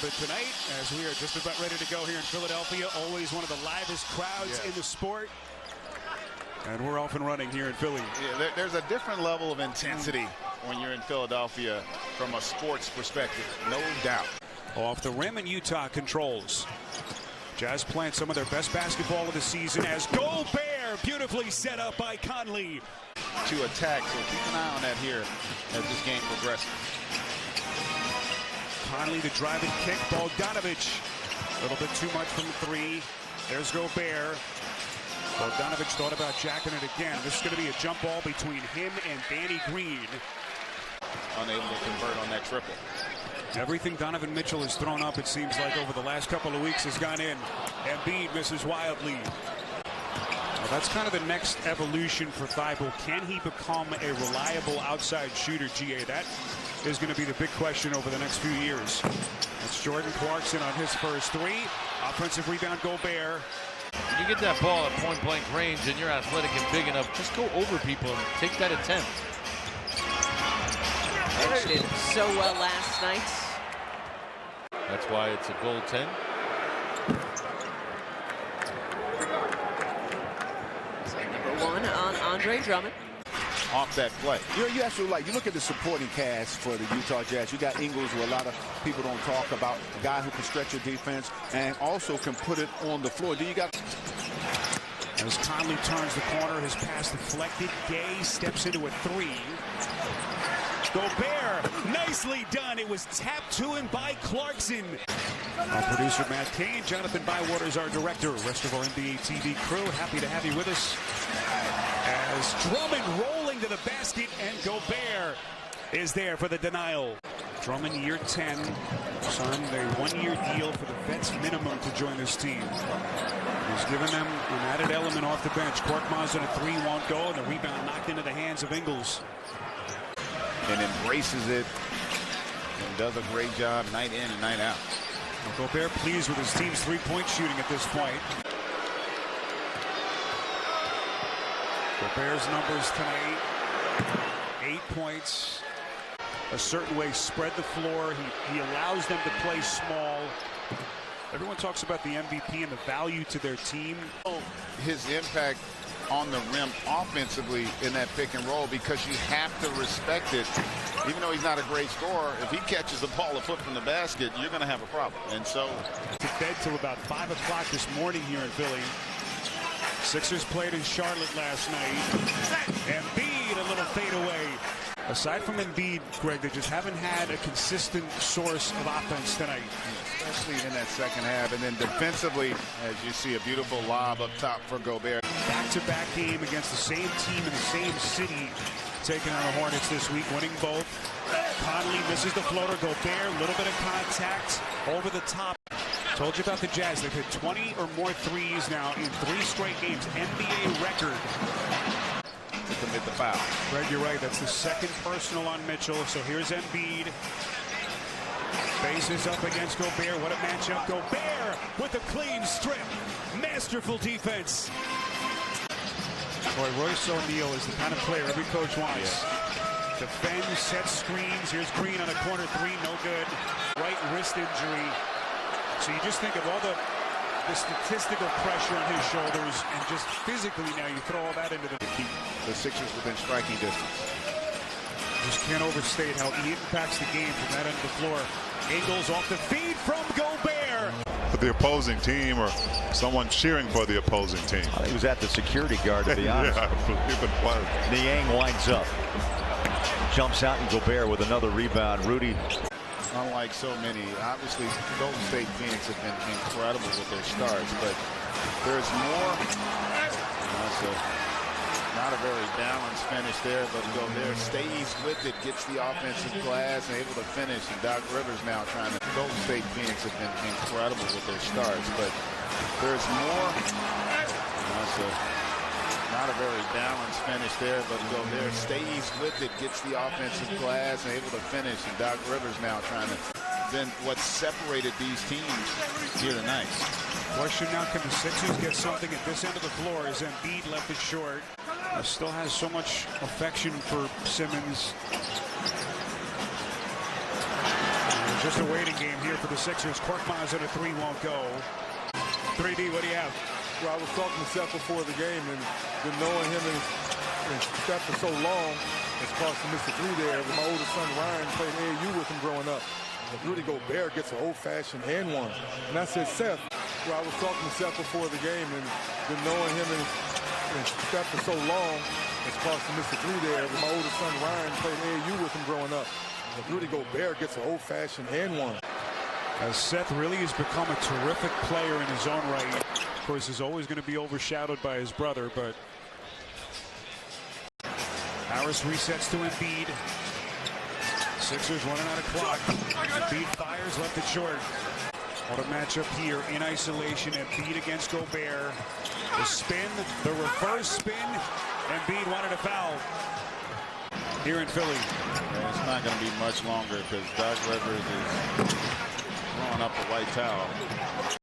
bit tonight as we are just about ready to go here in Philadelphia. Always one of the livest crowds in the sport. And we're off and running here in Philly. Yeah, there's a different level of intensity when you're in Philadelphia from a sports perspective, no doubt. Off the rim, and Utah controls. Jazz playing some of their best basketball of the season as Gobert beautifully set up by Conley. To attack, so keep an eye on that here as this game progresses. Conley the driving kick, Bogdanovich. A little bit too much from three. There's Gobert. Bogdanovich thought about jacking it again. This is going to be a jump ball between him and Danny Green. Unable to convert on that triple. Everything Donovan Mitchell has thrown up, it seems like, over the last couple of weeks has gone in. Embiid misses wildly. Well, that's kind of the next evolution for Thibault. Can he become a reliable outside shooter, GA? That is going to be the big question over the next few years. It's Jordan Clarkson on his first three. Offensive rebound, Gobert. When you get that ball at point-blank range and you're athletic and big enough, just go over people and take that attempt. Did so well last night. That's why it's a goaltend. Number one on Andre Drummond. Off that play. You're absolutely right. You look at the supporting cast for the Utah Jazz. You got Ingles, who a lot of people don't talk about, a guy who can stretch your defense and also can put it on the floor. Then you got, as Conley turns the corner, his pass deflected. Gay steps into a three. Gobert, nicely done. It was tapped to him by Clarkson. Our producer Matt Kane, Jonathan Bywater is our director. Rest of our NBA TV crew, happy to have you with us. As Drummond rolling to the basket, and Gobert is there for the denial. Drummond, year 10, signed a one-year deal for the vets minimum to join this team. He's given them an added element off the bench. Korkmaz in a three won't go, and the rebound knocked into the hands of Ingles. And embraces it and does a great job night in and night out. Well, Gobert pleased with his team's three-point shooting at this point. Gobert's numbers tonight, 8 points. A certain way spread the floor. He allows them to play small. Everyone talks about the MVP and the value to their team. His impact on the rim offensively in that pick and roll, because you have to respect it. Even though he's not a great scorer, if he catches the ball a foot from the basket, you're going to have a problem. And so to bed till about 5 o'clock this morning here in Philly. Sixers played in Charlotte last night. Embiid, a little fadeaway. Aside from Embiid, Greg, they just haven't had a consistent source of offense tonight. Especially in that second half. And then defensively, as you see, a beautiful lob up top for Gobert. Back-to-back game against the same team in the same city, taking on the Hornets this week, winning both. Conley misses the floater. Gobert, a little bit of contact over the top. Told you about the Jazz. They've hit 20 or more threes now in 3 straight games. NBA record. To commit the foul. Greg, you're right. That's the second personal on Mitchell. So here's Embiid. Faces up against Gobert. What a matchup. Gobert with a clean strip. Masterful defense. Boy, Royce O'Neal is the kind of player every coach wants. Defends, sets screens. Here's Green on a corner three. No good. Right wrist injury. So you just think of all the statistical pressure on his shoulders, and just physically now you throw all that into the... Keep the Sixers within striking distance. Just can't overstate how he impacts the game from that end of the floor. Ingles off the feed from Gobert. For the opposing team, or someone cheering for the opposing team. He was at the security guard, to be honest. Yeah, I believe it was. Niang winds up. Jumps out, and Gobert with another rebound. Rudy. Unlike so many, obviously Golden State Phoenix have been incredible with their starts, but there's more. Not a very balanced finish there, but Gobert stays with it, gets the offensive glass, and able to finish. And Doc Rivers now trying to. Golden State Phoenix have been incredible with their starts, but there's more. Not a very balanced finish there, but Gobert stays with it, gets the offensive glass, and able to finish. And Doc Rivers now trying to. Then what separated these teams here tonight. Question now, can the Sixers get something at this end of the floor as Embiid left it short? Still has so much affection for Simmons. Just a waiting game here for the Sixers. Korkmaz on a three won't go. 3D, what do you have? Well, I was talking to Seth before the game, and been knowing him and Steph for so long, it's cost him Mr. 3 there. My oldest son Ryan played AAU with him growing up. Rudy Gobert gets an old-fashioned and one. And I said, Seth, well, I was talking to Seth before the game, and been knowing him and Steph for so long, it's cost him Mr. 3 there. My oldest son Ryan played AAU with him growing up. Rudy Gobert gets an old-fashioned and one. As Seth really has become a terrific player in his own right. Of course, he's always going to be overshadowed by his brother, but Harris resets to Embiid. Sixers running out of clock. Embiid fires, left it short. What a matchup here in isolation. Embiid against Gobert. The spin, the reverse spin. Embiid wanted a foul here in Philly. Yeah, it's not going to be much longer because Doc Rivers is throwing up a white towel.